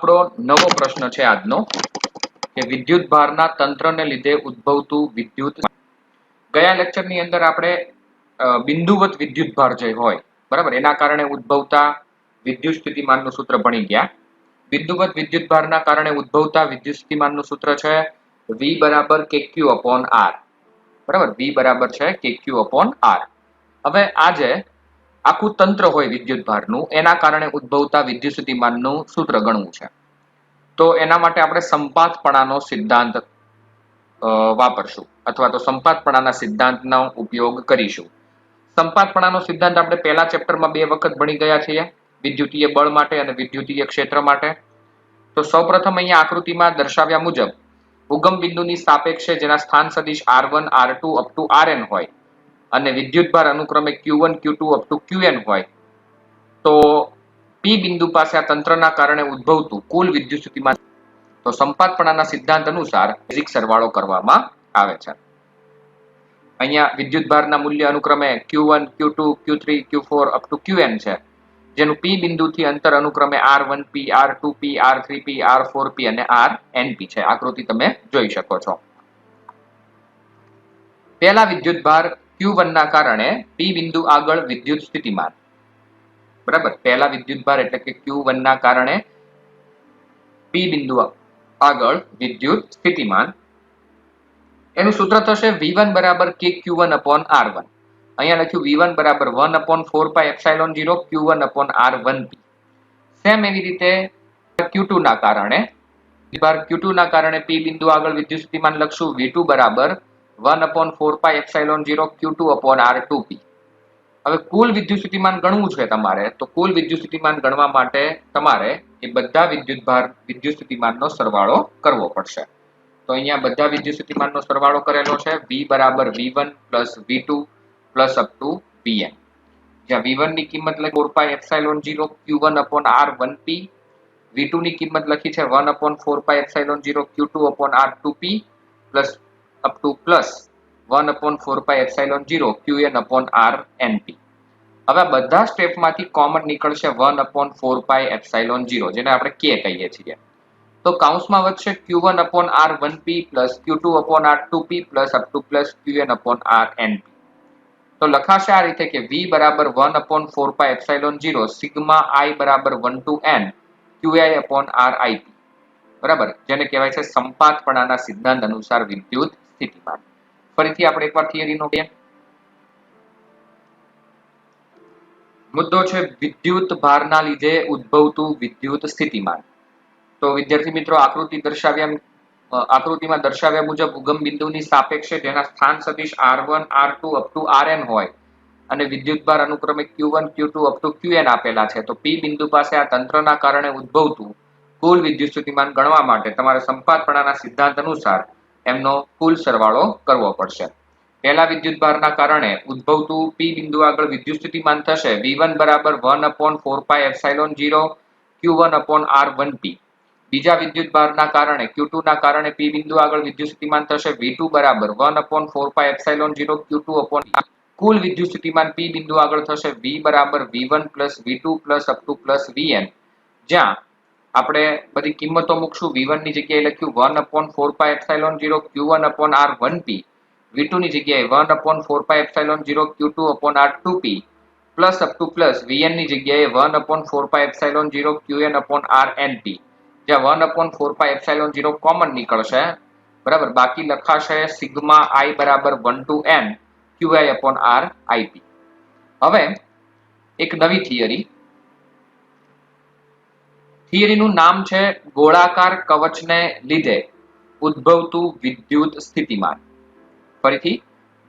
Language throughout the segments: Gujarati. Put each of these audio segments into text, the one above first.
આપણો નવો પ્રશ્ન છે આજનો કે વિદ્યુત ભારના તંત્રને લીધે ઉદ્ભવતું વિદ્યુત. ગયા લેક્ચરની અંદર આપણે બિંદુવત વિદ્યુત ભાર જે હોય બરાબર એના કારણે ઉદ્ભવતા વિદ્યુત સ્થિતિમાનનું સૂત્ર ભણી ગયા. બિંદુવત વિદ્યુત ભારના કારણે ઉદ્ભવતા વિદ્યુત સ્થિતિમાનનું સૂત્ર છે V બરાબર KQ upon R. બરાબર, V બરાબર છે KQ upon R. હવે આજે આખું તંત્ર હોય વિદ્યુત ભારનું એના કારણે ઉદ્ભવતા વિદ્યુત સ્થિતિમાનનું સૂત્ર ગણવું છે. તો એના માટે આપણે સંપાતપણાનો સિદ્ધાંત વાપરશું અથવા તો સંપાતપણાના સિદ્ધાંતનો ઉપયોગ કરીશું. સંપાતપણાનો સિદ્ધાંત આપણે પહેલા ચેપ્ટરમાં 2 વખત ભણી ગયા છીએ, વિદ્યુતીય બળ માટે અને વિદ્યુતીય ક્ષેત્ર માટે. તો સૌપ્રથમ અહીંયા આકૃતિમાં દર્શાવ્યા મુજબ ઉગમ બિંદુની સાપેક્ષે જેના સ્થાન સદિશ R1 R2 up to Rn હોય અને વિદ્યુતભાર અનુક્રમે Q1 Q2 up to Qn હોય તો P બિંદુ પાસે આ તંત્રના કારણે ઉદ્ભવતું કુલ વિદ્યુત સ્થિતિમાન તો સંપાતપણાના સિદ્ધાંત અનુસાર બેઝિક સરવાળો કરવામાં આવે છે. અહીંયા વિદ્યુતભારના મૂલ્ય અનુક્રમે Q1 Q2 Q3 Q4 up to Qn છે, જેનું P બિંદુથી અંતર અનુક્રમે R1P R2P R3P R4P અને Rnp છે. આકૃતિ તમે જોઈ શકો છો. પહેલા વિદ્યુતભાર Q1 ના કારણે P બિંદુ આગળ વિદ્યુત સ્થિતિમાન બરાબર, પહેલા વિદ્યુતભાર એટલે કે Q1 ના કારણે P બિંદુ આગળ વિદ્યુત સ્થિતિમાન એનું સૂત્ર થશે V1 બરાબર KQ1 upon R1. અહીંયા લખ્યું V1 બરાબર 1 upon 4 pi epsilon 0 Q1 upon R1P. Same એવી રીતે Q2 ના કારણે Q2 ના કારણે P બિંદુ આગળ વિદ્યુત સ્થિતિમાન લખશું V2 બરાબર 1 upon 4 pi epsilon 0 Q2 upon R2P. હવે કુલ વિદ્યુત સ્થિતિમાન ગણવું છે તમારે, તો કુલ વિદ્યુત સ્થિતિમાન ગણવા માટે તમારે એ બધા વિદ્યુત સ્થિતિમાનનો સરવાળો કરવો પડશે. તો અહીંયા બધા વિદ્યુત સ્થિતિમાનનો સરવાળો કરેલો છે. V બરાબર V1 plus V2 plus up to Vn. જ્યાં V1 ની કિંમત લખી 4 pi epsilon 0 Q1 upon R1P, V2 ની કિંમત લખી છે 1 upon 4 pi epsilon 0 Q2 upon R2P plus up to plus 1 upon 4 pi epsilon 0 Qn upon Rnp. હવે બધા સ્ટેપમાંથી કોમન નીકળશે 1 upon 4 pi epsilon 0 જેને આપણે K કહીએ છીએ. તો કૌંસમાં વધશે Q1 upon R1P plus Q2 upon R2P plus up to plus Qn upon Rnp. તો લખાશે આ રીતે કે V બરાબર 1 upon 4 pi epsilon 0 sigma I બરાબર 1 to n Qi upon Rip. બરાબર, જેને કહેવાય છે સંપાતપણાના સિદ્ધાંત અનુસાર વિદ્યુત સ્થિતિમાન. ફરીથી આપણે એકવાર થિયરીનો મુદ્દો છે વિદ્યુત ભારના લીધે ઉદ્ભવતું વિદ્યુત સ્થિતિમાન. તો વિદ્યાર્થી મિત્રો આકૃતિમાં દર્શાવ્યા મુજબ ઉગમ બિંદુની સાપેક્ષે જેના સ્થાન સદિશ R1 R2 up to Rn હોય અને વિદ્યુતભાર અનુક્રમે Q1 Q2 up to Qn આપેલા છે, તો P બિંદુ પાસે આ તંત્રના કારણે ઉદ્ભવતું કુલ વિદ્યુત સ્થિતિમાન ગણવા માટે તમારે સંપાતપણાના સિદ્ધાંત અનુસાર એમનો કુલ સરવાળો કરવો પડશે. પહેલા વિદ્યુતભારના કારણે ઉદ્ભવતું P બિંદુ આગળ વિદ્યુત સ્થિતિમાન થશે V1 બરાબર 1 upon 4 pi epsilon 0 Q1 upon R1P. બીજા વિદ્યુતભારના કારણે Q2 ના કારણે P બિંદુ આગળ વિદ્યુત સ્થિતિમાન થશે V2 બરાબર 1 upon 4 pi epsilon 0 Q2 upon કુલ વિદ્યુત સ્થિતિમાન P બિંદુ આગળ થશે V બરાબર V1 plus V2 plus up to plus Vn, જ્યાં આપણે બધી કિંમતો મૂકશું. V1 ની જગ્યાએ લખ્યું 1 upon 4 pi epsilon 0 Q1 upon R1P, V2 ની જગ્યાએ 1 upon 4 pi epsilon 0 Q2 upon R2P plus up to plus Vn ની જગ્યાએ 1 upon 4 pi epsilon 0 Qn upon Rnp, જ્યાં 1 upon 4 pi epsilon 0 કોમન નીકળશે. બરાબર, બાકી લખાશે સિગ્મા I બરાબર 1 to n Qi upon Rip. હવે એક નવી થિયરીનું નામ છે ગોળાકાર કવચને લીધે ઉદ્ભવતું વિદ્યુત સ્થિતિમાન. ફરીથી,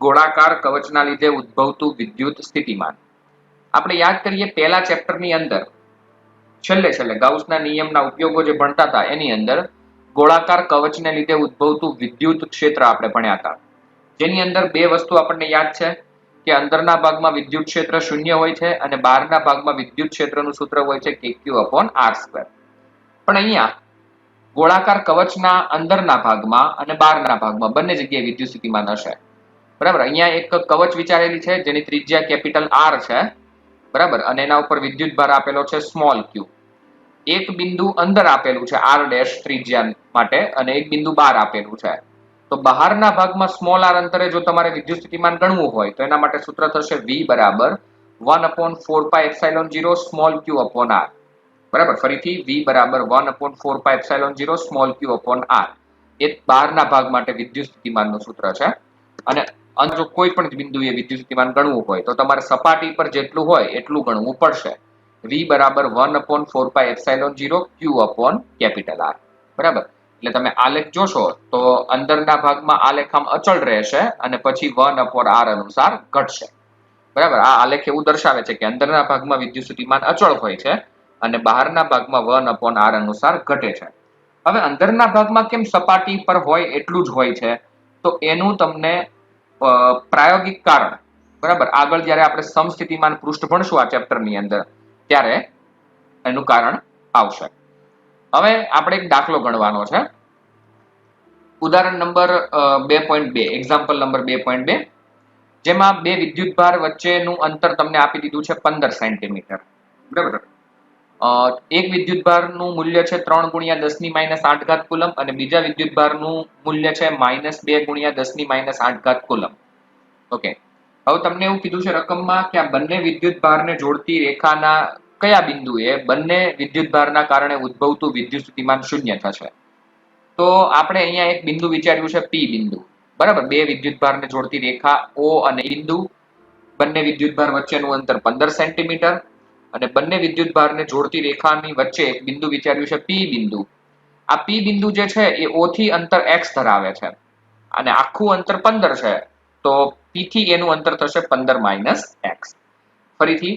ગોળાકાર કવચના લીધે ઉદ્ભવતું વિદ્યુત સ્થિતિમાન. આપણે યાદ કરીએ પહેલા ચેપ્ટરની અંદર છેલ્લે ગાઉસના નિયમના ઉપયોગો જે ભણતા હતા એની અંદર ગોળાકાર કવચને લીધે ઉદ્ભવતું વિદ્યુત ક્ષેત્ર આપણે ભણ્યા હતા, જેની અંદર 2 વસ્તુ આપણને યાદ છે કે અંદરના ભાગમાં વિદ્યુત ક્ષેત્ર 0 હોય છે અને બહારના ભાગમાં વિદ્યુત ક્ષેત્રનું સૂત્ર હોય છે KQ upon R². પણ અહીંયા ગોળાકાર કવચના અંદરના ભાગમાં અને બહારના ભાગમાં બંને જગ્યાએ વિદ્યુત સ્થિતિમાન હશે. બરાબર, અહીંયા એક કવચ વિચારેલી છે જેની ત્રિજ્યા કેપિટલ R છે. બરાબર, અને એના ઉપર વિદ્યુત ભાર આપેલો છે સ્મોલ q. એક બિંદુ અંદર આપેલું છે r ડેશ ત્રિજ્યા માટે અને એક બિંદુ બહાર આપેલું છે. તો બહારના ભાગમાં સ્મોલ r અંતરે જો તમારે વિદ્યુત સ્થિતિમાન ગણવું હોય તો એના માટે સૂત્ર થશે v બરાબર 1/4πε0 સ્મોલ q upon r. બરાબર, ફરીથી v બરાબર 1/4πε0 સ્મોલ q upon r. એ બહારના ભાગ માટે વિદ્યુત સ્થિતિમાનનું સૂત્ર છે. અને જો કોઈ પણ બિંદુએ વિદ્યુત સ્થિતિમાન ગણવું હોય તો તમારે સપાટી પર જેટલું હોય એટલું ગણવું પડશે. v બરાબર 1/4πε0 q upon કેપિટલ R. બરાબર, એટલે તમે આલેખ જોશો તો અંદરના ભાગમાં આલેખ આમ અચળ રહેશે અને પછી 1/r અનુસાર ઘટશે. બરાબર, આ આલેખ એવું દર્શાવે છે કે અંદરના ભાગમાં વિદ્યુત સ્થિતિમાન અચળ હોય છે અને બહારના ભાગમાં 1/r અનુસાર ઘટે છે. હવે અંદરના ભાગમાં કેમ સપાટી પર હોય એટલું જ હોય છે, તો એનું તમને પ્રાયોગિક કારણ, બરાબર, આગળ જ્યારે આપણે સમસ્થિતિમાન પૃષ્ઠ ભણશું આ ચેપ્ટરની અંદર ત્યારે એનું કારણ આવશે. હવે આપણે એક દાખલો ગણવાનો છે. ઉદાહરણ નંબર 2.2, એક્ઝામ્પલ નંબર 2.2, જેમાં બે વિદ્યુતભાર વચ્ચેનું અંતર તમને આપી દીધું છે 15 સેન્ટીમીટર. બરાબર, એક વિદ્યુતભારનું મૂલ્ય છે 3 × 10⁻8 ઘાત કુલમ અને બીજા વિદ્યુતભારનું મૂલ્ય છે -2 × 10⁻8 ઘાત કુલમ. ઓકે, હવે તમને એવું કીધું છે રકમમાં કે આ બંને વિદ્યુતભારને જોડતી રેખાના કયા બિંદુએ બંને વિદ્યુતભારના કારણે ઉદ્ભવતું વિદ્યુત સ્થિતિમાન શૂન્ય થશે. તો આપણે અહીંયા એક બિંદુ વિચાર્યું છે P બિંદુ. બરાબર, બે વિદ્યુતભારને જોડતી રેખા O અને બિંદુ, બંને વિદ્યુતભાર વચ્ચેનું અંતર 15 સેન્ટીમીટર અને બંને વિદ્યુતભારને જોડતી રેખાની વચ્ચે એક બિંદુ વિચાર્યું છે P બિંદુ. આ P બિંદુ જે છે એ O થી અંતર x ધરાવે છે અને આખું અંતર 15 છે, તો P થી એનું અંતર થશે 15 - x. ફરીથી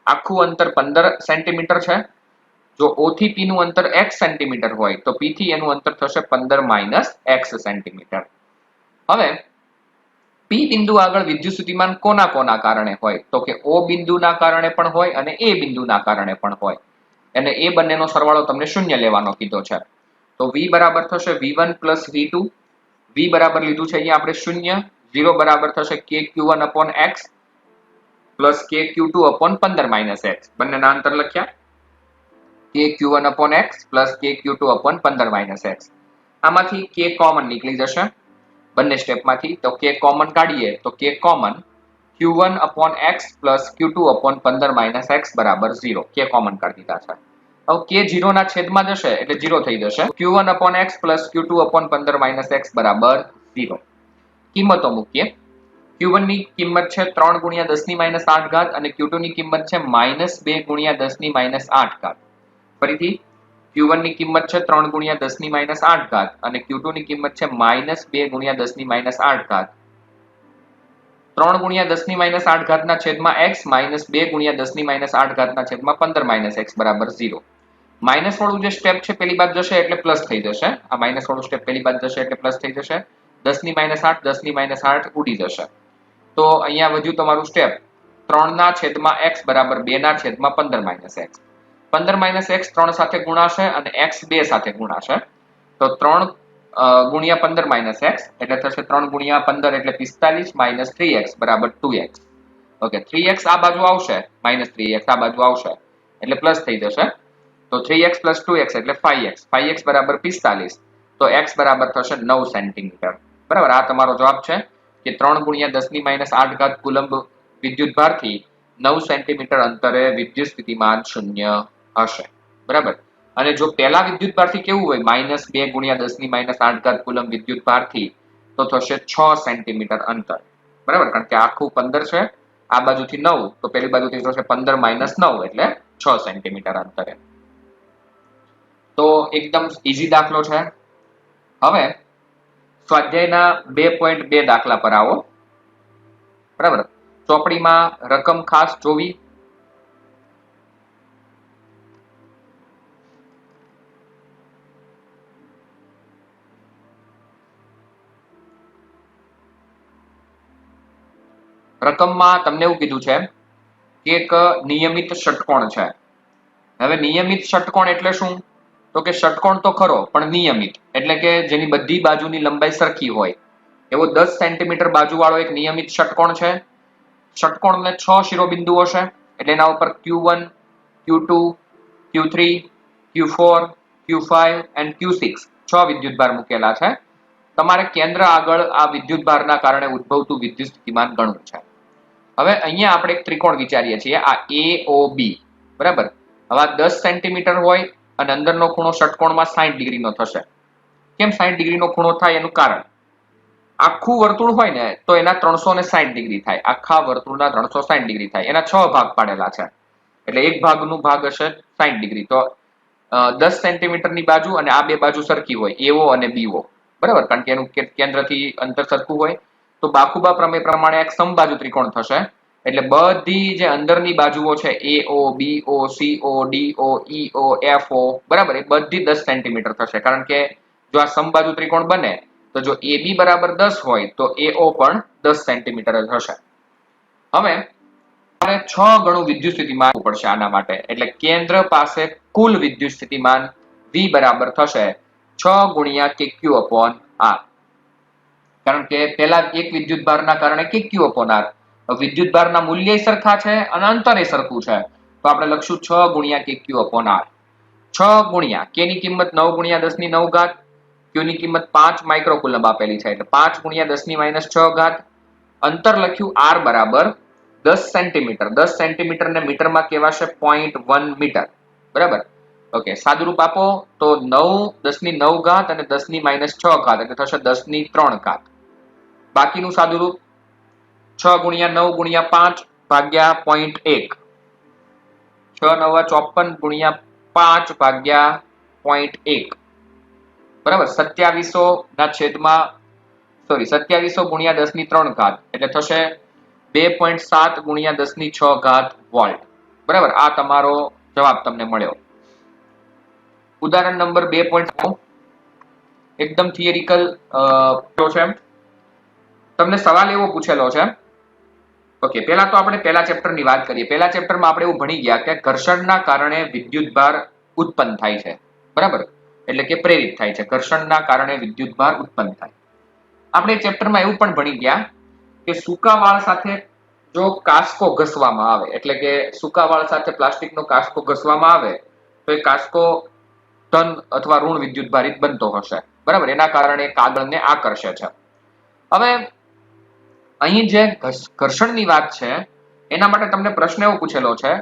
આખું અંતર 15 સેન્ટીમીટર છે. જો O થી P નું અંતર x સેન્ટીમીટર હોય તો P થી એનું અંતર થશે 15 - x સેન્ટીમીટર. હવે P બિંદુ આગળ વિદ્યુત સ્થિતિમાન કોના કોના કારણે હોય, તો કે O બિંદુના કારણે પણ હોય અને A બિંદુના કારણે પણ હોય. અને એ બંનેનો સરવાળો તમને શૂન્ય લેવાનો કીધો છે. તો V બરાબર થશે V1 + V2. V બરાબર લીધું છે અહીંયા આપણે શૂન્ય. 0 બરાબર થશે KQ1/x પ્લસ KQ2/15 - x. બંનેના અંતર લખ્યા. KQ1/x plus KQ2/15 - x. આમાંથી K કોમન નીકળી જશે બંને સ્ટેપમાંથી. તો K કોમન કાઢીએ તો K common Q1/x plus Q2/15 - x બરાબર 0. K કોમન કાઢી દીધા છે. હવે K 0 ના છેદમાં જશે એટલે 0 થઈ જશે. Q1/x પ્લસ Q2/15 - x બરાબર 0. કિંમતો મૂકીએ. Q1 ની કિંમત છે 3 × 10⁻8 ઘાત અને Q2 ની કિંમત છે -2 × 10⁻8 ઘાત. ફરીથી Q1 ની કિંમત છે 3 × 10⁻8 ઘાત અને Q2 ની કિંમત છે -2 × 10⁻8 ઘાત. 3 × 10⁻8 ઘાતના છેદમાં x -2 × 10⁻8 ઘાતના છેદમાં 15 - x બરાબર 0. માઇનસ વાળું જે સ્ટેપ છે પેલી બાદ જશે એટલે પ્લસ થઈ જશે. આ માઇનસ વાળું સ્ટેપ પેલી બાદ જશે એટલે પ્લસ થઈ જશે. 10⁻8 10⁻8 ઉડી જશે. તો અહીંયા વધ્યું તમારું સ્ટેપ 3 ના છેદમાં x બરાબર 2 ના છેદમાં 15 - x. 15 - x 3 સાથે ગુણાશે અને x 2 સાથે ગુણાશે. તો 3 × 15 - x એટલે થશે 3 × 15 એટલે 45 - 3x બરાબર 2x. ઓકે, 3x આ બાજુ આવશે, -3x આ બાજુ આવશે એટલે પ્લસ થઈ જશે. તો 3x + 2x એટલે 5x. 5x બરાબર 45. તો x બરાબર થશે 9 સેન્ટીમીટર. બરાબર, આ તમારો જવાબ છે કે 3 × 10⁻8 ઘાત કુલંબ વિદ્યુતભારથી 9 સેન્ટીમીટર અંતરે વિદ્યુત સ્થિતિમાન શૂન્ય હશે. બરાબર, અને જો પહેલા વિદ્યુતભારથી કેવું હોય, -2 × 10⁻8 ઘાત કુલંબ વિદ્યુતભારથી, તો થશે 6 સેન્ટીમીટર અંતર. બરાબર, કારણ કે આખું 15 છે, આ બાજુથી 9, તો પેલી બાજુથી થશે 15 - 9 એટલે 6 સેન્ટીમીટર અંતરે. તો એકદમ ઈઝી દાખલો છે. હવે સ્વાધ્યાયના 2.2 દાખલા પર આવો. બરાબર, ચોપડીમાં રકમ ખાસ જોવી. રકમમાં તમને એવું કીધું છે કે એક નિયમિત ષટકોણ છે. હવે નિયમિત ષટકોણ એટલે શું, તો કે ષટકોણ તો ખરો પણ નિયમિત એટલે કે જેની બધી બાજુની લંબાઈ સરખી હોય એવો 10 સેન્ટીમીટર બાજુવાળો એક નિયમિત ષટકોણ છે. ષટકોણને 6 શિરોબિંદુઓ છે એટલે એના ઉપર Q1 Q2 Q3 Q4, Q5 and Q6 6 વિદ્યુતભાર મૂકેલા છે. તમારે કેન્દ્ર આગળ આ વિદ્યુતભારના કારણે ઉદ્ભવતું વિદ્યુત સ્થિતિમાન ગણવું છે. હવે અહીંયા આપણે એક ત્રિકોણ વિચારીએ છીએ, આ AOB, બરાબર. હવે 10 સેન્ટીમીટર હોય અને અંદરનો ખૂણો ષટકોણમાં 60 ડિગ્રીનો થશે. કેમ 60 ડિગ્રીનો ખૂણો થાય એનું કારણ, આખું વર્તુળ હોય ને તો એના 360 ડિગ્રી થાય, આખા વર્તુળના 360 ડિગ્રી થાય. એના 6 ભાગ પાડેલા છે, એટલે એક ભાગનું ભાગ હશે 60 ડિગ્રી. તો 10 સેન્ટીમીટરની બાજુ અને આ બે બાજુ સરખી હોય, AO અને BO, બરાબર, કારણ કે એનું કેન્દ્રથી અંતર સરખું હોય. તો બાખુબા પ્રમેય પ્રમાણે એક સમબાજુ ત્રિકોણ થશે. એટલે બધી જે અંદરની બાજુઓ છે AO, BO, CO, DO, EO, FO, બરાબર, એ બધી 10 સેન્ટીમીટર થશે. કારણ કે જો આ સમબાજુ ત્રિકોણ બને તો જો AB બરાબર 10 હોય તો AO પણ 10 સેન્ટીમીટર જ હશે. હવે 6 ગણું વિદ્યુત સ્થિતિમાન પડશે આના માટે. એટલે કેન્દ્ર પાસે કુલ વિદ્યુત સ્થિતિમાન V બરાબર થશે 6 ગુણ્યા KQ/R. કારણ કે પેલા એક વિદ્યુતભારના કારણે KQ/R, વિદ્યુતભારના મૂલ્ય સરખા છે અને અંતરે સરખું છે, તો આપણે લખશું 6 ગુણ્યા KQ/R. 6 ગુણ્યા K ની કિંમત 9 ગુણ્યા 10 ની 9 ઘાત, Q ની કિંમત 5 માઇક્રોકુલમ આપેલી છે, એટલે 5 ગુણ્યા 10 ની -6 ઘાત. અંતર લખ્યું R બરાબર 10 સેન્ટીમીટર. 10 સેન્ટીમીટર ને મીટરમાં કહેવાશે 0.1 મીટર, બરાબર. ઓકે, સાદુરૂપ આપો તો 9 10 ની 9 ઘાત અને 10 ની -6 ઘાત, એટલે થશે 10 ની 3 ઘાત. બાકીનું સાદુરૂપ 6 ગુણ્યા 9 ગુણ્યા 5 ભાગ્યા 0.1, 6 9 54 ગુણ્યા 5 ભાગ્યા 0.1, બરાબર. 2700 ગુણ્યા 10 ની 3 ઘાત, એટલે થશે 2.7 ગુણ્યા 10 ની 6 ઘાત વોલ્ટ, બરાબર. આ તમારો જવાબ તમને મળ્યો. ઉદાહરણ નંબર 2. એકદમ થિયરિકલ છે. તમને સવાલ એવો પૂછેલો છે. ઓકે, પહેલા તો આપણે પહેલા ચેપ્ટરની વાત કરીએ. પહેલા ચેપ્ટરમાં આપણે એવું ભણી ગયા કે ઘર્ષણના કારણે વિદ્યુતભાર ઉત્પન્ન થાય છે, બરાબર, એટલે કે પ્રેરિત થાય છે. ઘર્ષણના કારણે વિદ્યુતભાર ઉત્પન્ન થાય. આપણે ચેપ્ટરમાં એવું પણ ભણી ગયા કે સૂકા વાળ સાથે જો કાસ્કો ઘસવામાં આવે, એટલે કે સૂકા વાળ સાથે પ્લાસ્ટિકનો કાસ્કો ઘસવામાં આવે તો એ કાસ્કો ધન અથવા ઋણ વિદ્યુતભારિત બનતો હશે, બરાબર. એના કારણે કાગળને આકર્ષે છે. હવે અહીં જે ઘર્ષણની વાત છે એના માટે તમને પ્રશ્ન એવો પૂછેલો છે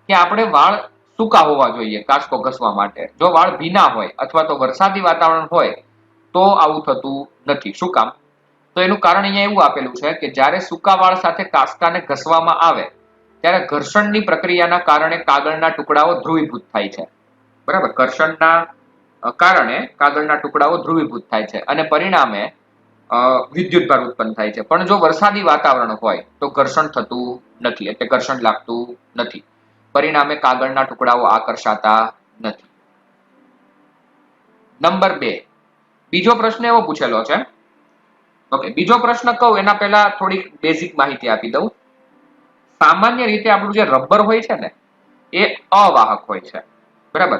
કે આપણે વાળ સૂકા હોવા જોઈએ કાસ્કો ઘસવા માટે. જો વાળ ભીના હોય અથવા તો વરસાદી વાતાવરણ હોય તો આવું થતું નથી. શું કામ? તો એનું કારણ અહીંયા એવું આપેલું છે કે જ્યારે સૂકા વાળ સાથે કાસ્કાને ઘસવામાં આવે ત્યારે ઘર્ષણની પ્રક્રિયાના કારણે કાગળના ટુકડાઓ ધ્રુવીભૂત થાય છે, બરાબર. ઘર્ષણના કારણે કાગળના ટુકડાઓ ધ્રુવીભૂત થાય છે અને પરિણામે વિદ્યુતભાર ઉત્પન્ન થાય છે. પણ જો વરસાદી વાતાવરણ હોય તો ઘર્ષણ થતું નથી, એટલે ઘર્ષણ લાગતું નથી. પરિણામે કાગળના ટુકડાઓ આકર્ષાતા નથી. નંબર 2, બીજો પ્રશ્ન એવો પૂછેલો છે. ઓકે, બીજો પ્રશ્ન કહું એના પહેલા થોડીક બેઝિક માહિતી આપી દઉં. સામાન્ય રીતે આપણું જે રબર હોય છે ને એ અવાહક હોય છે, બરાબર.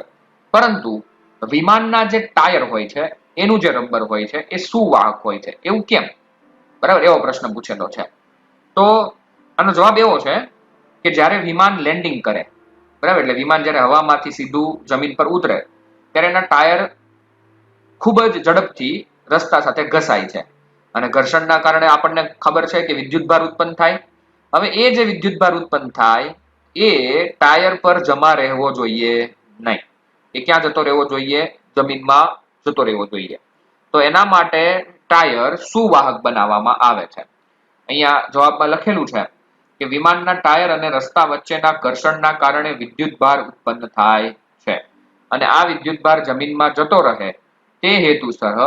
પરંતુ વિમાનના જે ટાયર હોય છે એનું જે રબર હોય છે એ સુવાહક હોય છે. એવું કેમ? બરાબર, એવો પ્રશ્ન પૂછેલો છે. તો આનો જવાબ એવો છે કે જ્યારે વિમાન લેન્ડિંગ કરે, બરાબર, એટલે વિમાન જ્યારે હવામાંથી સીધું જમીન પર ઉતરે ત્યારે એના ટાયર ખૂબ જ ઝડપથી રસ્તા સાથે ઘસાય છે અને ઘર્ષણના કારણે આપણને ખબર છે કે વિદ્યુતભાર ઉત્પન્ન થાય. હવે એ જે વિદ્યુતભાર ઉત્પન્ન થાય એ ટાયર પર જમા રહેવો જોઈએ નહીં. એ ક્યાં જતો રહેવો જોઈએ? જમીનમાં જતો રહેવો જોઈએ. તો એના માટે ટાયર સુવાહક બનાવવામાં આવે છે. અહીંયા જવાબમાં લખેલું છે કે વિમાનના ટાયર અને રસ્તા વચ્ચેના ઘર્ષણના કારણે વિદ્યુતભાર ઉત્પન્ન થાય છે અને આ વિદ્યુતભાર જમીનમાં જતો રહે તે હેતુસર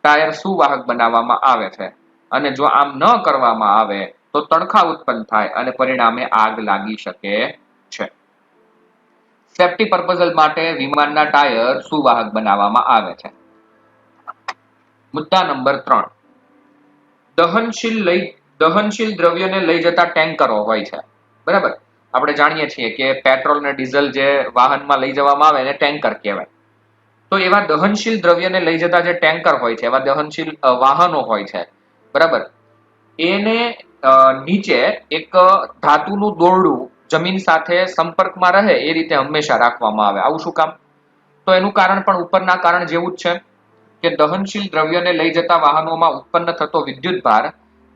ટાયર સુવાહક બનાવવામાં આવે છે. અને જો આમ ન કરવામાં આવે તો તણખા ઉત્પન્ન થાય અને પરિણામે આગ લાગી શકે છે. સેફ્ટી પર્પઝ માટે વિમાનના ટાયર સુવાહક બનાવવામાં આવે છે. મુદ્દા નંબર 3, દહનશીલ દ્રવ્યને લઈ જતા ટેન્કરો હોય છે, બરાબર. આપણે જાણીએ છીએ કે પેટ્રોલ અને ડીઝલ જે વાહનમાં લઈ જવામાં આવે એને ટેન્કર કહેવાય. તો એવા દહનશીલ દ્રવ્યને લઈ જતા જે ટેન્કર હોય છે, એવા દહનશીલ વાહનો હોય છે, બરાબર. એને નીચે એક ધાતુનું દોરડું જમીન સાથે સંપર્કમાં રહે એ રીતે હંમેશા રાખવામાં આવે. આવું શું કામ? તો તો એનું કારણ પણ ઉપરના કારણ જેવું જ છે કે દહનશીલ દ્રવ્યને લઈ જતા વાહનોમાં ઉત્પન્ન થતો વિદ્યુત ભાર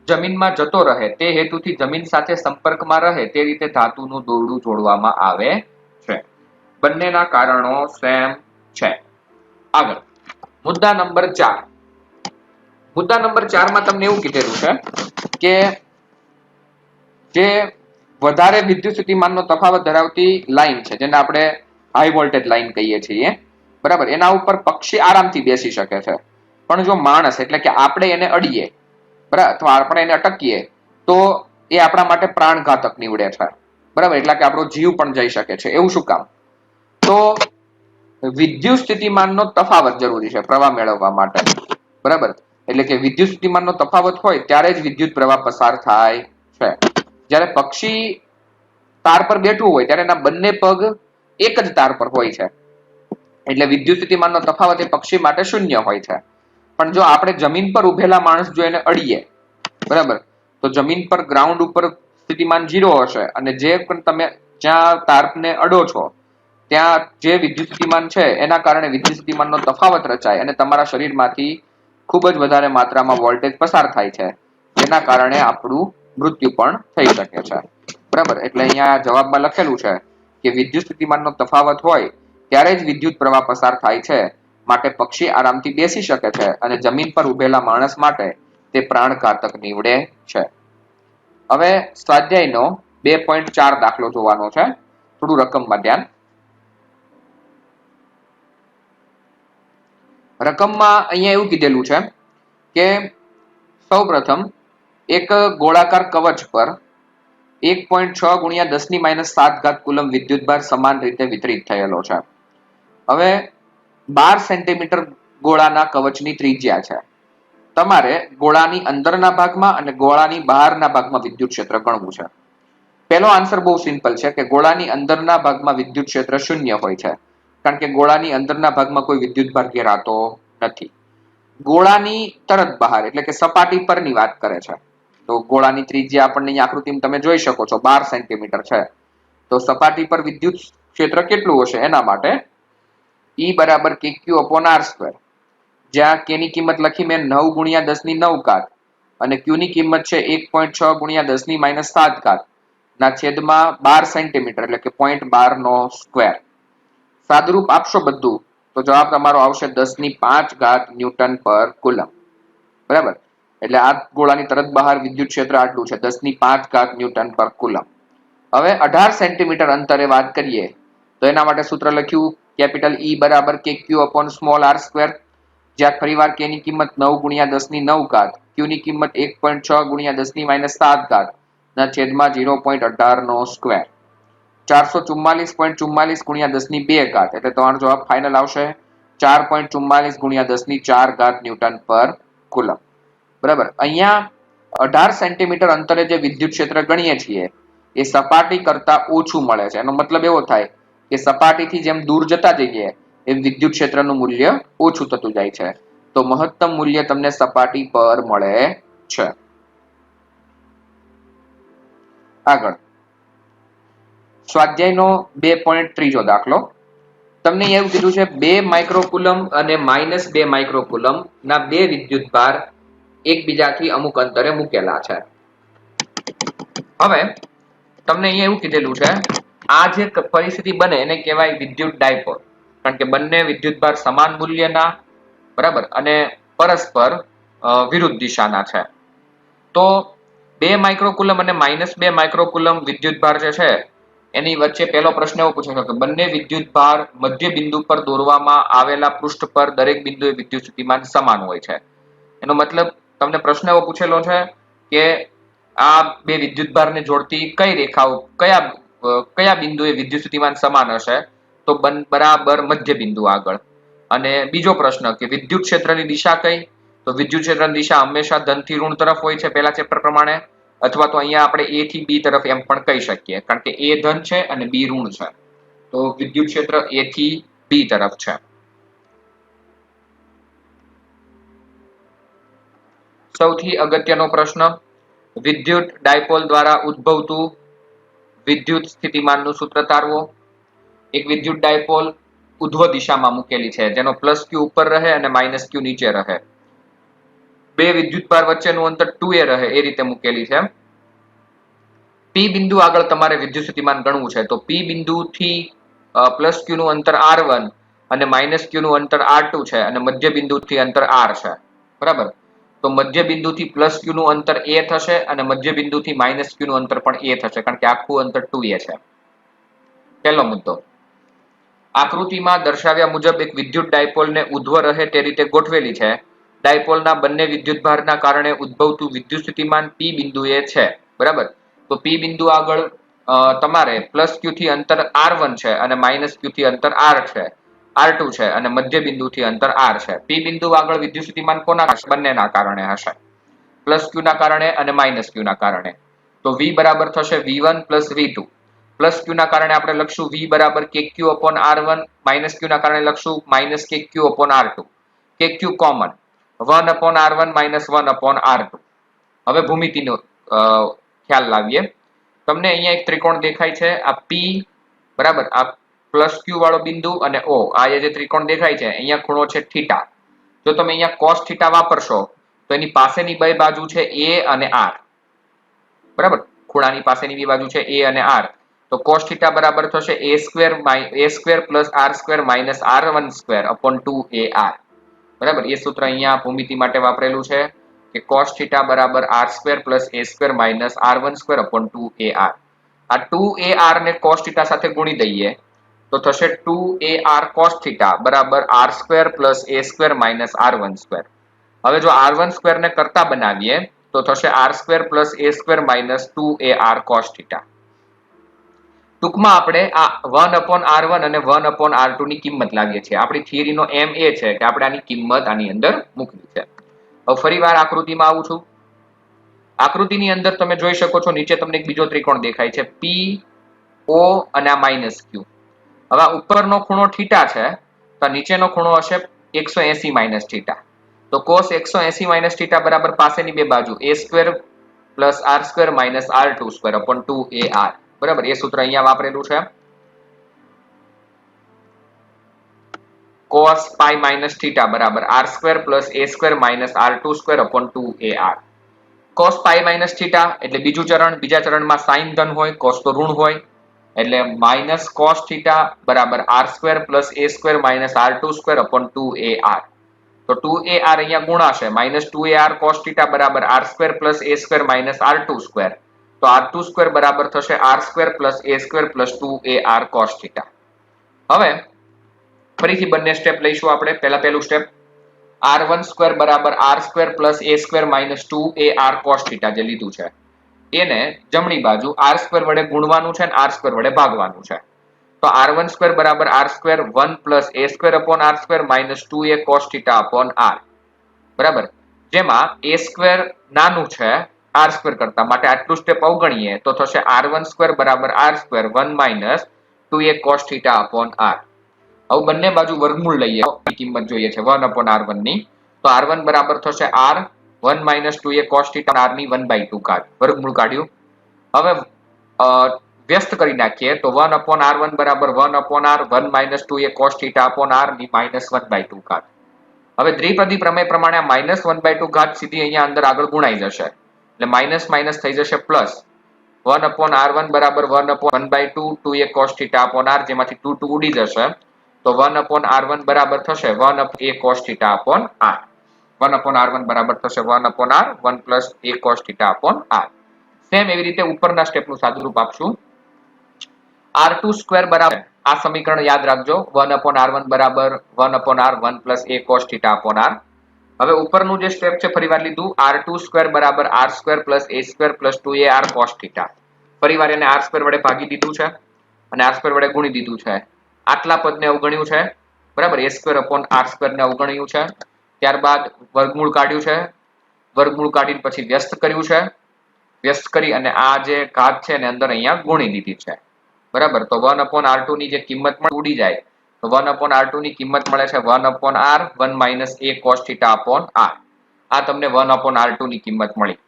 જમીનમાં જતો રહે તે હેતુથી જમીન સાથે સંપર્કમાં રહે તે રીતે ધાતુનું દોરડું જોડવામાં આવે છે. બંનેના કારણો સેમ છે. આગળ મુદ્દા નંબર 4. મુદ્દા નંબર 4 માં તમને એવું કીધેલું છે કે જે વધારે વિદ્યુત સ્થિતિમાનનો તફાવત ધરાવતી લાઈન છે જેને આપણે હાઈ વોલ્ટેજ લાઈન કહીએ છીએ, બરાબર, એના ઉપર પક્ષી આરામથી બેસી શકે છે, પણ જો માણસ એટલે કે આપણે એને અડીએ, બરાબર, અથવા આપણે એને અટકીએ તો એ આપણા માટે પ્રાણઘાતક નીવડે છે, બરાબર, એટલે કે આપણો જીવ પણ જઈ શકે છે. એવું શું કામ? તો વિદ્યુત સ્થિતિમાનનો તફાવત જરૂરી છે પ્રવાહ મેળવવા માટે, બરાબર, એટલે કે વિદ્યુત સ્થિતિમાનનો તફાવત હોય ત્યારે જ વિદ્યુત પ્રવાહ પસાર થાય છે. જ્યારે પક્ષી તાર પર બેઠું હોય ત્યારે એના બંને પગ એક જ તાર પર હોય છે, એટલે વિદ્યુત સ્થિતિમાનનો તફાવત એ પક્ષી માટે શૂન્ય હોય છે. પણ જો આપણે જમીન પર ઉભેલા માણસ જો એને અડીએ, બરાબર, તો જમીન પર ગ્રાઉન્ડ ઉપર સ્થિતિમાન 0 હશે અને જે પણ તમે જ્યાં તારને અડો છો ત્યાં જે વિદ્યુત સ્થિતિમાન છે એના કારણે વિદ્યુત સ્થિતિમાનનો તફાવત રચાય અને તમારા શરીરમાંથી ખૂબ જ વધારે માત્રામાં વોલ્ટેજ પસાર થાય છે, જેના કારણે આપણું મૃત્યુ પણ થઈ શકે છે, બરાબર. એટલે અહીંયા જવાબમાં લખેલું છે કે વિદ્યુત સ્થિતિમાનનો તફાવત હોય ત્યારે જ વિદ્યુત પ્રવાહ પસાર થાય છે, માટે પક્ષી આરામથી બેસી શકે છે અને જમીન પર ઉભેલા માણસ માટે તે પ્રાણઘાતક નીવડે છે. હવે સ્વાધ્યાયનો 2.4 દાખલો જોવાનો છે. થોડું રકમમાં ધ્યાન. રકમમાં અહીંયા એવું કીધેલું છે કે સૌપ્રથમ એક ગોળાકાર કવચ પર 1.6 ગુણ્યા 10⁻⁷ કુલમ વિદ્યુતભાર સમાન રીતે વિતરિત થયેલો છે. હવે 12 સેન્ટીમીટર ગોળાના કવચની ત્રિજ્યા છે. તમારે ગોળાની અંદરના ભાગમાં અને ગોળાની બહારના ભાગમાં વિદ્યુત ક્ષેત્ર ગણવું છે. પહેલો આન્સર બહુ સિમ્પલ છે કે ગોળાની અંદરના ભાગમાં વિદ્યુત ક્ષેત્ર શૂન્ય હોય છે, કારણ કે ગોળાની અંદરના ભાગમાં કોઈ વિદ્યુતભાર ઘેરાતો નથી. ગોળાની તરત બહાર એટલે કે સપાટી પરની વાત કરે છે, તો ગોળાની ત્રિજ્યા આપણને અહીં આકૃતિમાં તમે જોઈ શકો છો 12 સેન્ટીમીટર છે, તો સપાટી પર વિદ્યુત ક્ષેત્ર કેટલું હશે એના માટે E બરાબર kq/r², જ્યાં k ની કિંમત લખી મેં 9 ગુણ્યા 10⁹ અને q ની કિંમત છે 1.6 ગુણ્યા 10⁻⁷ ના છેદમાં 12 સેન્ટીમીટર એટલે કે 0.12 નો સ્ક્વેર. સાદુરૂપ આપશો બધું તો જવાબ તમારો આવશે 10⁵ ન્યૂટન પર કુલમ, બરાબર. એટલે આ ગોળાની તરત બહાર વિદ્યુત ક્ષેત્ર આટલું છે 10⁵ ન્યૂટન પર કુલમ. હવે 18 સેન્ટીમીટર અંતરે વાત કરીએ તો એના માટે સૂત્ર લખ્યું કેપિટલ E બરાબર kq/r², જ્યાં ફરીવાર k ની કિંમત 9 ગુણ્યા 10⁹, q ની કિંમત 1.6 ગુણ્યા 10⁻⁷ ના છેદમાં 0.18 નો સ્ક્વેર. 444.44 ગુણ્યા 10⁵ એટલે તમારો જવાબ ફાઇનલ આવશે 4.44 ગુણ્યા 10⁴ ન્યૂટન પર કુલમ, બરાબર. અહીંયા 18 સેન્ટીમીટર અંતરે જે વિદ્યુત ક્ષેત્ર ગણીએ છીએ એ સપાટી કરતા ઓછું મળે છે. એનો મતલબ એવો થાય કે સપાટીથી જેમ દૂર જતા જઈએ એમ વિદ્યુત ક્ષેત્રનું મૂલ્ય ઓછું થતું જાય છે, તો મહત્તમ મૂલ્ય તમને સપાટી પર મળે છે. આગળ સ્વાધ્યાયનો 2.3 દાખલો. તમને એવું કીધું છે 2 માઇક્રોકુલમ અને -2 માઇક્રોકુલમ ના બે વિદ્યુતભાર એકબીજાથી અમુક અંતરે મૂકેલા છે. હવે તમને અહીંયા એવું કીધેલું છે આ જે પરિસ્થિતિ બને એને કહેવાય વિદ્યુત ડાયપોલ, કારણ કે બંને વિદ્યુતભાર સમાન મૂલ્યના, બરાબર, અને પરસ્પર વિરુદ્ધ દિશાના છે. તો 2 માઇક્રોકુલમ અને -2 માઇક્રોકુલમ વિદ્યુતભાર જે છે એની વચ્ચે પહેલો પ્રશ્ન એવો પૂછેલો કે બંને વિદ્યુતભાર મધ્ય બિંદુ પર દોરવામાં આવેલા પૃષ્ઠ પર દરેક બિંદુએ વિદ્યુત સ્થિતિમાન સમાન હોય છે. એનો મતલબ તમને પ્રશ્ન એવો પૂછેલો છે કે આ બે વિદ્યુતભારને જોડતી કઈ રેખાઓ કયા બિંદુએ વિદ્યુત સ્થિતિમાન સમાન હશે, તો બરાબર મધ્ય બિંદુ આગળ. અને બીજો પ્રશ્ન કે વિદ્યુત ક્ષેત્રની દિશા કઈ, તો વિદ્યુત ક્ષેત્રની દિશા હંમેશા ધનથી ઋણ તરફ હોય છે પહેલા ચેપ્ટર પ્રમાણે, અથવા તો અહીંયા આપણે A થી B તરફ એમ પણ કહી શકીએ, કારણ કે A ધન છે અને B ઋણ છે, તો વિદ્યુત ક્ષેત્ર A થી B તરફ છે. સૌથી અગત્યનો પ્રશ્ન, વિદ્યુત ડાયપોલ દ્વારા ઉદ્ભવતું વિદ્યુત સ્થિતિમાનનું સૂત્ર તારવો. એક વિદ્યુત ડાયપોલ ઉધ્વ દિશામાં મૂકેલી છે, જેનો પ્લસ ક્યુ ઉપર રહે અને માઇનસ ક્યુ નીચે રહે. બે વિદ્યુતભાર વચ્ચેનું અંતર 2a રહે એ રીતે મૂકેલી છે. પી બિંદુ આગળ તમારે વિદ્યુત સ્થિતિમાન ગણવું છે, તો પી બિંદુથી પ્લસ ક્યુ નું અંતર R1 અને માઇનસ ક્યુ નું અંતર R2 છે અને મધ્ય બિંદુથી અંતર R છે. બરાબર, તો મધ્ય બિંદુથી પ્લસ ક્યુ નું અંતર a થશે અને મધ્ય બિંદુથી માઇનસ ક્યુ નું અંતર પણ a થશે, કારણ કે આખું અંતર 2a છે. પહેલો મુદ્દો. આકૃતિમાં દર્શાવ્યા મુજબ એક વિદ્યુત ડાયપોલને ઉધ્વ રહે તે રીતે ગોઠવેલી છે. ડાયપોલના બંને વિદ્યુતભારના કારણે ઉદ્ભવતું વિદ્યુત સ્થિતિમાન પી બિંદુએ છે. બરાબર, તો પી બિંદુ આગળ તમારે પ્લસ ક્યુ થી અંતર R1 છે અને માઇનસ ક્યુ થી અંતર R છે, R2 છે અને મધ્ય બિંદુથી અંતર R છે. પી બિંદુ આગળ વિદ્યુત સ્થિતિમાન કોના હશે? બંનેના કારણે હશે, પ્લસ ક્યુ ના કારણે અને માઇનસ ક્યુ ના કારણે. તો V બરાબર થશે V1 પ્લસ V2. પ્લસ ક્યુ ના કારણે આપણે લખશું V બરાબર KQ upon R1, માઇનસ ક્યુ ના કારણે લખશું minus KQ upon R2. KQ common, 1 upon R1 minus 1 upon R2. હવે ભૂમિતિનો ખ્યાલ લાવીએ. તમને અહીંયા એક ત્રિકોણ દેખાય છે, આ P બરાબર, આ પ્લસ ક્યુ વાળો બિંદુ અને O, આ જે ત્રિકોણ દેખાય છે અહીંયા ખૂણો છે થીટા. જો તમે અહીંયા cos થીટા વાપરશો તો એની પાસેની બે બાજુ છે A અને R. બરાબર, ખૂણાની પાસેની બે બાજુ છે A અને R. તો cos થીટા બરાબર થશે a square plus r square minus r1 square upon 2ar. બરાબર, એ સૂત્ર અહીંયા ભૂમિતિ માટે વાપરેલું છે કે cos થીટા બરાબર r square plus a square minus r1 square upon 2ar. આ 2ar ને cos થીટા સાથે ગુણી દઈએ તો થશે 2ar cos થીટા બરાબર r square plus a square minus r1 square. હવે જો r1 સ્ક્વેર ને કરતા બનાવીએ તો થશે r square plus a square minus 2ar cos theta. ટૂંકમાં આપણે આ 1 upon r1 અને 1 upon r2 ની કિંમત લાવીએ છીએ. આપણી થિયરીનો એમ એ છે કે આપણે આની કિંમત આની અંદર મૂકવી છે. હવે ફરીવાર આકૃતિમાં આવું છું. આકૃતિની અંદર તમે જોઈ શકો છો નીચે તમને એક બીજો ત્રિકોણ દેખાય છે P O અને આ માઇનસ ક્યુ. હવે આ ઉપરનો ખૂણો થીટા છે તો નીચેનો ખૂણો હશે 180 માઇનસ થીટા. તો cos 180 માઇનસ થીટા બરાબર પાસેની બે બાજુ a square plus r square minus r2 square upon 2ar. બરાબર, એ સૂત્ર અહીંયા વાપરેલું છે. cos પાઈ માઇનસ થીટા બરાબર r square plus a square minus r2 square upon 2ar. cos pi minus theta એટલે બીજું ચરણ, બીજા ચરણમાં sin ધન હોય, cos તો ઋણ હોય, એટલે માઇનસ cos થીટા બરાબર r square plus a square minus r2 square upon 2ar. તો 2ar અહીંયા ગુણાશે, માઇનસ 2ar cos થીટા બરાબર r square plus a square minus r2 square. તો r2 સ્ક્વેર બરાબર થશે r square plus a square plus 2ar cos theta. હવે ફરીથી બંને સ્ટેપ લઈશું આપણે. પહેલું સ્ટેપ r1 સ્ક્વેર બરાબર r square plus a square minus 2ar cos theta જે લીધું છે એને જમણી બાજુ r સ્ક્વેર વડે ગુણવાનું છે અને r સ્ક્વેર વડે ભાગવાનું છે. તો r1 સ્ક્વેર બરાબર r square 1 plus a square upon r square minus 2a cos theta upon r. બરાબર, જેમાં a સ્ક્વેર નાનું છે r સ્ક્વેર કરતા, માટે આટલું સ્ટેપ અવગણીએ તો થશે r1 સ્ક્વેર બરાબર r square 1 minus 2a cos theta upon r. હવે બંને બાજુ વર્ગમૂળ લઈએ, કિંમત જોઈએ છે 1 upon r1 ની. તો r1 બરાબર થશે r 1 minus 2a cos theta r ની 1/2 કાઢ, વર્ગમૂળ કાઢ્યું. હવે વ્યસ્ત કરી નાખીએ તો 1 upon r1 બરાબર 1 upon r 1 minus 2a cos theta upon r ની -1/2 ઘાત. હવે દ્વિપદી પ્રમેય પ્રમાણે આ -1/2 ઘાત સીધી અહીંયા અંદર આગળ ગુણાઈ જશે, એટલે માઇનસ માઇનસ થઈ જશે પ્લસ 1 upon r1 બરાબર 1 upon 1/2 2a cos theta upon r, જેમાંથી 2 2 ઉડી જશે તો 1 upon r1 બરાબર થશે 1 upon a cos theta upon r. 1 upon r1 બરાબર થશે 1 upon r 1 plus a cos theta upon r. Same એવી રીતે ઉપરના સ્ટેપનું સાદુરૂપ આપશું. r2 સ્ક્વેર બરાબર, આ સમીકરણ યાદ રાખજો, 1 upon r1 બરાબર 1 upon r 1 plus a cos theta upon r. હવે ઉપરનું જે સ્ટેપ છે ફરીવાર લીધું, r2 સ્ક્વેર બરાબર r square plus a square plus 2ar cos theta. ફરીવાર એને r સ્ક્વેર વડે ભાગી દીધું છે અને r સ્ક્વેર વડે ગુણી દીધું છે. આટલા પદને અવગણ્યું છે, બરાબર, a square upon r square ને અવગણ્યું છે. ત્યારબાદ વર્ગમૂળ કાઢ્યું છે, વર્ગમૂળ કાઢીને પછી વ્યસ્ત કર્યું છે, વ્યસ્ત કરી અને આ જે ઘાત છે એને અંદર અહીંયા ગુણી દીધી છે. બરાબર, તો 1 upon r2 ની જે કિંમત ઉડી જાય તો 1 upon r2 ની કિંમત મળે છે 1 upon r 1 minus a cos theta upon r. આ તમને 1 upon r2 ની કિંમત મળી.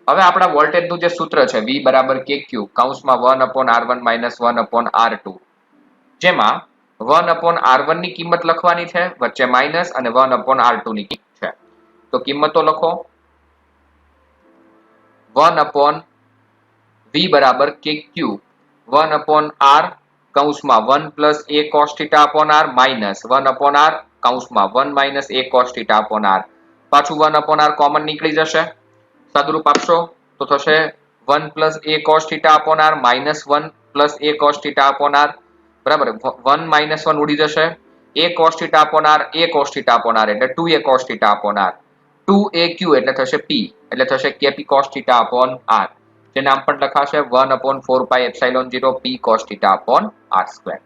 હવે આપણા વોલ્ટેજનું જે સૂત્ર છે v બરાબર kq કૌંસમાં 1 upon r1 minus 1 upon r2, જેમાં 1/R1 ની કિંમત લખવાની છે, વચ્ચે માઇનસ અને 1/R2 ની કિંમત છે. તો કિંમતો લખો. 1/V બરાબર KQ 1/R કૌંસમાં 1 plus A cos theta upon R minus 1/R કૌંસમાં 1 minus A cos theta upon R. પાછું 1/R કોમન નીકળી જશે. સદરૂપ આપશો તો થશે 1 plus A cos theta upon R minus 1 plus A cos theta upon R. બરાબર, 1 માઇનસ 1 ઉડી જશે. A cos theta upon R A cos theta upon R એટલે 2A cos theta upon R. 2AQ એટલે થશે P એટલે થશે KP cos theta upon R. જે નામ પણ લખાશે 1/4 pi epsilon 0 P cos theta upon R square.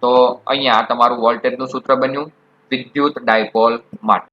તો અહીંયા તમારું વોલ્ટેજનું સૂત્ર બન્યું વિદ્યુત ડાયપોલ માટે.